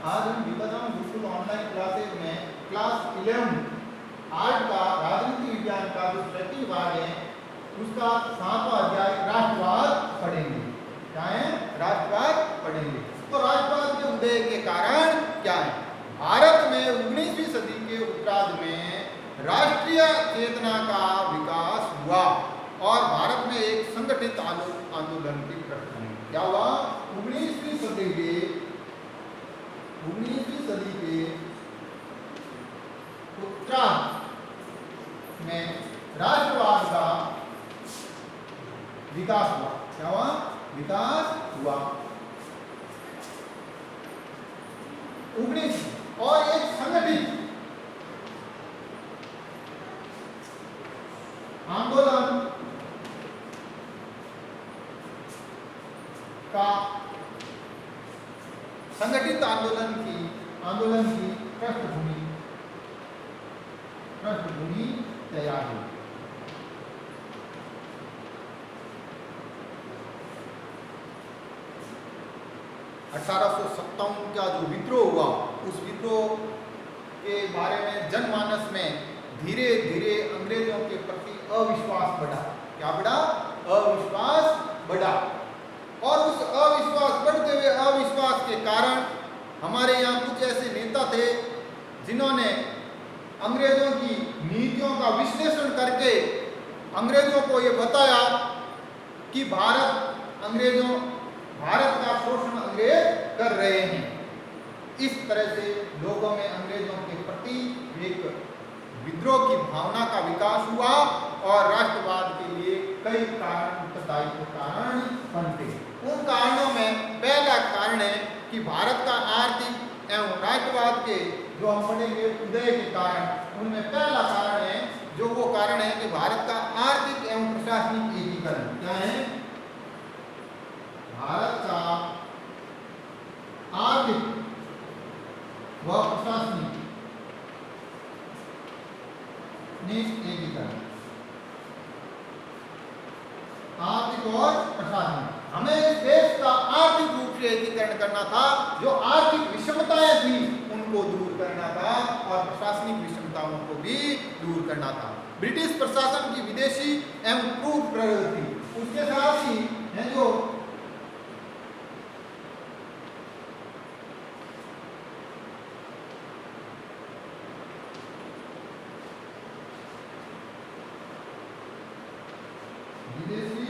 आज हम विपदाम Gurukul online classes में क्लास 11 आर्ट का राजनीति विज्ञान का जो सेकंड भाग है उसका 7वां अध्याय राष्ट्रवाद पढ़ेंगे। क्या है? राष्ट्रवाद पढ़ेंगे। तो राष्ट्रवाद के उदय के कारण क्या है? भारत में 19वीं सदी के उत्तरार्ध में राष्ट्रीय चेतना का विकास हुआ और भारत में एक संगठित आंदोलन की प्रकृति हुई। क्या हुआ? 19वीं सदी के उत्तरार्ध में राष्ट्रवाद का विकास हुआ। क्या हुआ? विकास हुआ 19 और एक संगठित आंदोलन का संगठित आंदोलन की पृष्ठभूमि तैयार हुई। (1857) का जो विद्रोह हुआ उस विद्रोह के बारे में जनमानस में धीरे धीरे अंग्रेजों के प्रति अविश्वास बढ़ा। क्या बढ़ा? अविश्वास बढ़ा और उस अविश्वास बढ़ते हुए अविश्वास के कारण हमारे यहाँ कुछ ऐसे नेता थे जिन्होंने अंग्रेजों की नीतियों का विश्लेषण करके अंग्रेजों को ये बताया कि भारत का शोषण अंग्रेज कर रहे हैं। इस तरह से लोगों में अंग्रेजों के प्रति एक विद्रोह की भावना का विकास हुआ और राष्ट्रवाद के लिए कई उत्तरदायी कारण बनते। उन कारणों में पहला कारण है कि भारत का आर्थिक एवं राष्ट्रवाद के जो हम पढ़ेंगे उदय के कारण, उनमें पहला कारण है जो वो कारण है कि भारत का आर्थिक एवं प्रशासनिक एकीकरण। क्या है? भारत का आर्थिक व प्रशासनिक एकीकरण। आर्थिक और प्रशासनिक, हमें इस देश का आर्थिक रूप से एकीकरण करना था। जो आर्थिक विषमताएं थी उनको दूर करना था और प्रशासनिक विषमताओं को भी दूर करना था। ब्रिटिश प्रशासन की विदेशी एवं क्रूर प्रवृत्ति, उसके साथ ही है जो विदेशी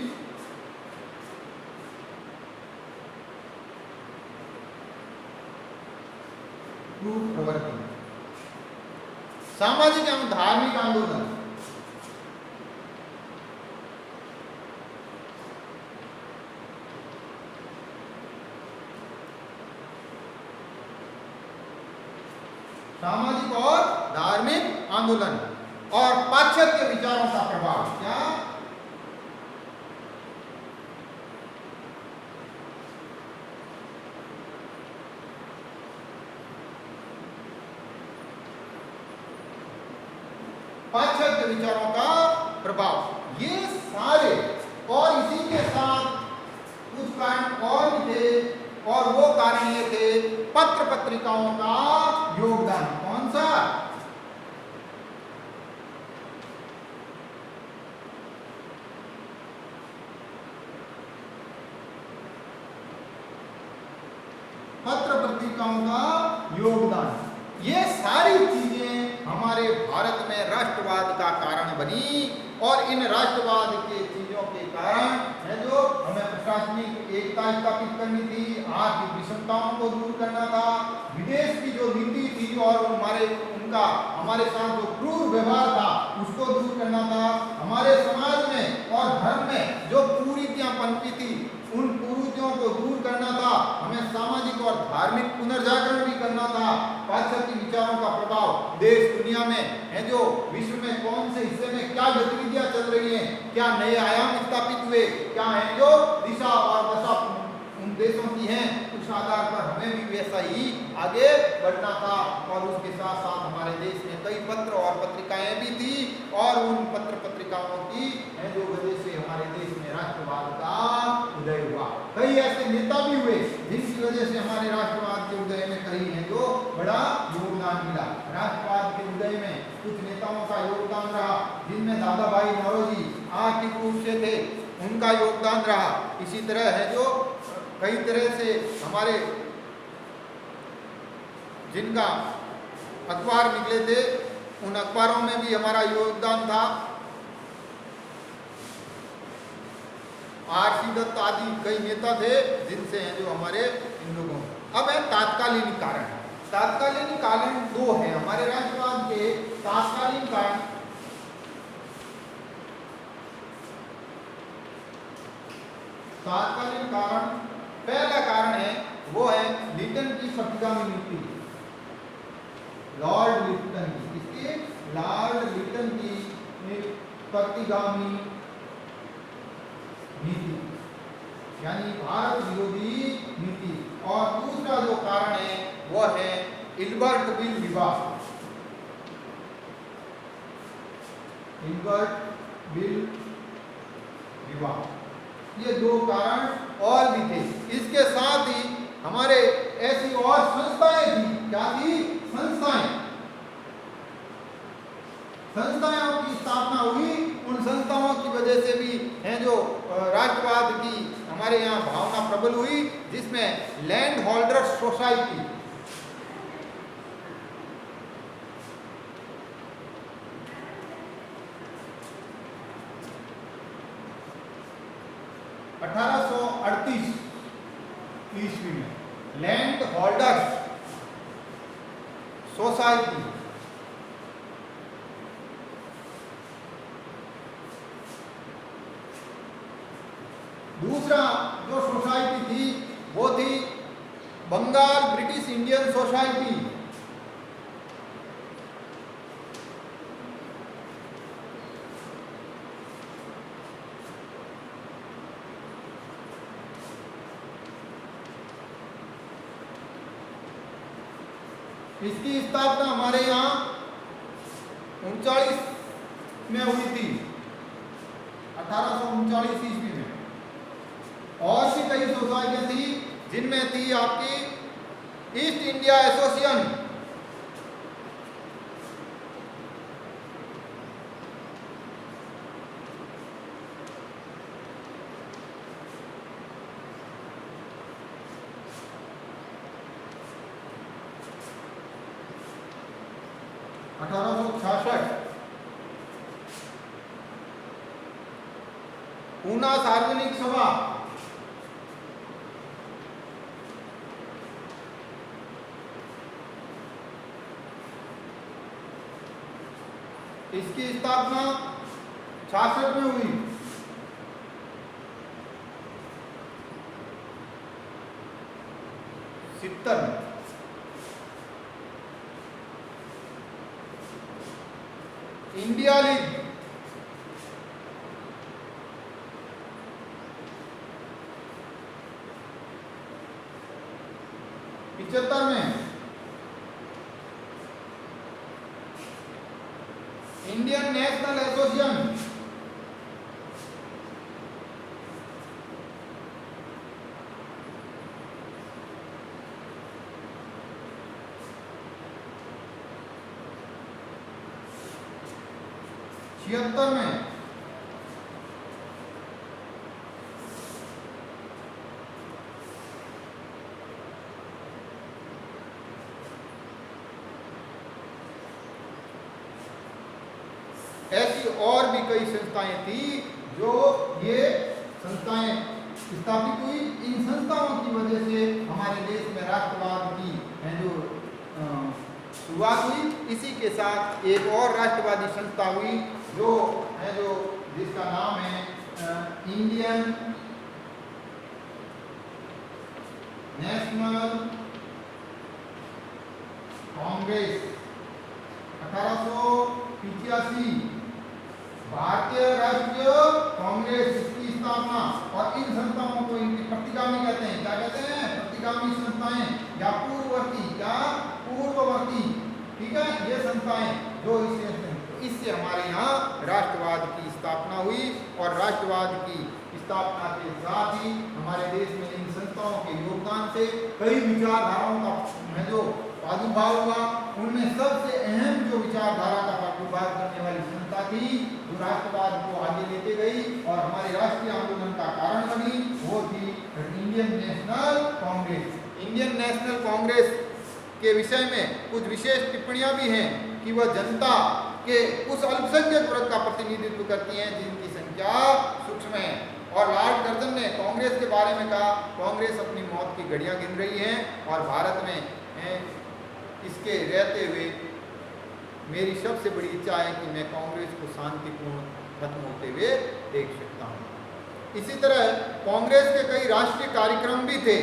प्रवृत्ति, सामाजिक एवं धार्मिक आंदोलन, सामाजिक और धार्मिक आंदोलन और पाश्चात्य विचारों का प्रभाव। क्या? पाश्चात्य विचारों का प्रभाव। ये सारे और इसी के साथ कुछ कारण और भी थे और वो कारण ये थे पत्र पत्रिकाओं का योगदान। कौन सा? पत्र पत्रिकाओं का योगदान। ये सारी चीजें हमारे भारत में राष्ट्रवाद का कारण बनी और इन राष्ट्रवाद के चीजों के कारण है जो हमें प्रशासनिक एकता स्थापित करनी थी, आर्थिक विषमताओं को दूर करना था, विदेश की जो नीति थी और हमारे साथ जो क्रूर व्यवहार था उसको दूर करना था, हमारे समाज में और धर्म में जो कुरीतियां पनपी थी उन कुरीतियों को दूर करना था, हमें सामाजिक और धार्मिक पुनर्जागरण भी करना था। पाश्चात्य विचारों का प्रभाव देश दुनिया में है जो विश्व में कौन से हिस्से में क्या गतिविधियां चल रही हैं, क्या नए आयाम स्थापित हुए, क्या है जो दिशा और दशा उन देशों की हैं, उस आधार पर हमें भी वैसा ही आगे बढ़ना था। और उसके साथ साथ हमारे देश में कई पत्र और पत्रिकाएं भी थी और उन पत्र पत्रिकाओं की है जो वजह से हमारे देश में राष्ट्रवाद का उदय हुआ। कई ऐसे नेता भी हुए जिनकी वजह से हमारे राष्ट्रवाद के उदय में रही हैं जो बड़ा योगदान मिला। राष्ट्रवाद के उदय में कुछ नेताओं का योगदान रहा, जिनमें दादा भाई नौरोजी आर्थिक रूप से थे, उनका योगदान रहा। इसी तरह है जो कई तरह से हमारे जिनका अखबार निकले थे, उन अखबारों में भी हमारा योगदान था। आर.सी. दत्त आदि कई नेता थे जिनसे हैं जो हमारे इन लोगों। अब है तात्कालीन कारण। तात्कालीन कारण दो है हमारे राष्ट्रवाद के तात्कालीन कारण। तात्कालीन कारण पहला कारण है वो है लिटन की प्रतिगामी नीति। लॉर्ड लिटन की, इसकी लॉर्ड लिटन की प्रतिगामी नीति यानी भारत विरोधी नीति। और दूसरा जो कारण है वह है इल्बर्ट बिल विवाद। इल्बर्ट बिल विवाद, ये दो कारण और भी थे। इसके साथ ही हमारे ऐसी और संस्थाएं थी। क्या थी? संस्थाओं की स्थापना हुई। उन संस्थाओं की वजह से भी हैं जो राष्ट्रवाद की हमारे यहाँ भावना प्रबल हुई, जिसमें लैंड होल्डर सोसाइटी, ईस्वी में लैंड होल्डर्स सोसाइटी। दूसरा जो सोसाइटी थी वो थी बंगाल ब्रिटिश इंडियन सोसाइटी। इसकी स्थापना हमारे यहाँ 39 में हुई थी, 1839 ईस्वी में। और भी कई सोसाइटियां थी, जिनमें थी आपकी ईस्ट इंडिया एसोसिएशन, पूना सार्वजनिक सभा, इसकी स्थापना 66 में हुई। इंडिया लीग, में इंडियन नेशनल एसोसिएशन, में ऐसी और भी कई संस्थाएं थी जो ये संस्थाएं स्थापित हुई। इन संस्थाओं की वजह से हमारे देश में राष्ट्रवाद की जो शुरुआत हुई। इसी के साथ एक और राष्ट्रवादी संस्था हुई जो जिसका नाम है इंडियन नेशनल कांग्रेस। 1885 भारतीय राष्ट्रीय कांग्रेस, इसकी स्थापना। और इन संस्थाओं को इनके प्रतिगामी कहते हैं। क्या कहते हैं? प्रतिगामी संस्थाएं या पूर्ववर्ती या पूर्ववर्ती, ठीक है, ये संस्थाएं जो इससे हमारे यहाँ राष्ट्रवाद की स्थापना हुई। और राष्ट्रवाद की स्थापना के साथ ही हमारे देश में इन संस्थाओं के योगदान से कई विचारधाराओं का जो प्रादुर्भाव हुआ, उनमें सबसे अहम जो विचारधारा का प्रादुर्भाव करने वाली संस्था थी, जो राष्ट्रवाद को आगे लेते गई और हमारे राष्ट्रीय आंदोलन का कारण बनी, वो थी Indian national Congress. Indian national Congress के विषय में कुछ विशेष टिप्पणियां भी हैं कि वह जनता के उस अल्पसंख्यक वर्ग का प्रतिनिधित्व करती हैं जिनकी संख्या सूक्ष्म है। और लॉर्ड कर्जन ने कांग्रेस के बारे में कहा, कांग्रेस अपनी मौत की घड़ियां गिन रही है और भारत में इसके रहते हुए मेरी सबसे बड़ी इच्छा है कि मैं कांग्रेस को शांतिपूर्ण खत्म होते हुए देख सकता हूँ। इसी तरह कांग्रेस के कई राष्ट्रीय कार्यक्रम भी थे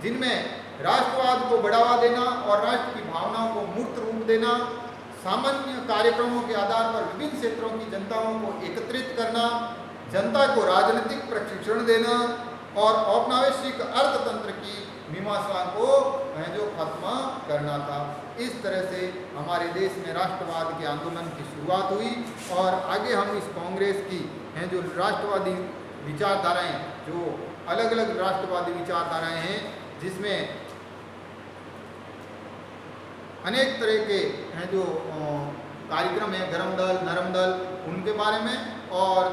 जिनमें राष्ट्रवाद को बढ़ावा देना और राष्ट्र की भावनाओं को मूर्त रूप देना, सामान्य कार्यक्रमों के आधार पर विभिन्न क्षेत्रों की जनताओं को एकत्रित करना, जनता को राजनीतिक प्रशिक्षण देना और औपनिवेशिक अर्थतंत्र की मीमांसा को जो खत्म करना था। इस तरह से हमारे देश में राष्ट्रवाद के आंदोलन की शुरुआत हुई और आगे हम इस कांग्रेस की जो राष्ट्रवादी विचारधाराएं, जो अलग अलग राष्ट्रवादी विचारधाराएं हैं जिसमें अनेक तरह के जो कार्यक्रम हैं, गरम दल, नरम दल, उनके बारे में, और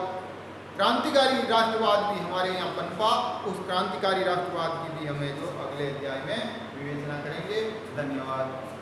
क्रांतिकारी राष्ट्रवाद भी हमारे यहाँ पनपा, उस क्रांतिकारी राष्ट्रवाद की भी हमें जो अगले अध्याय में विवेचना करेंगे। धन्यवाद।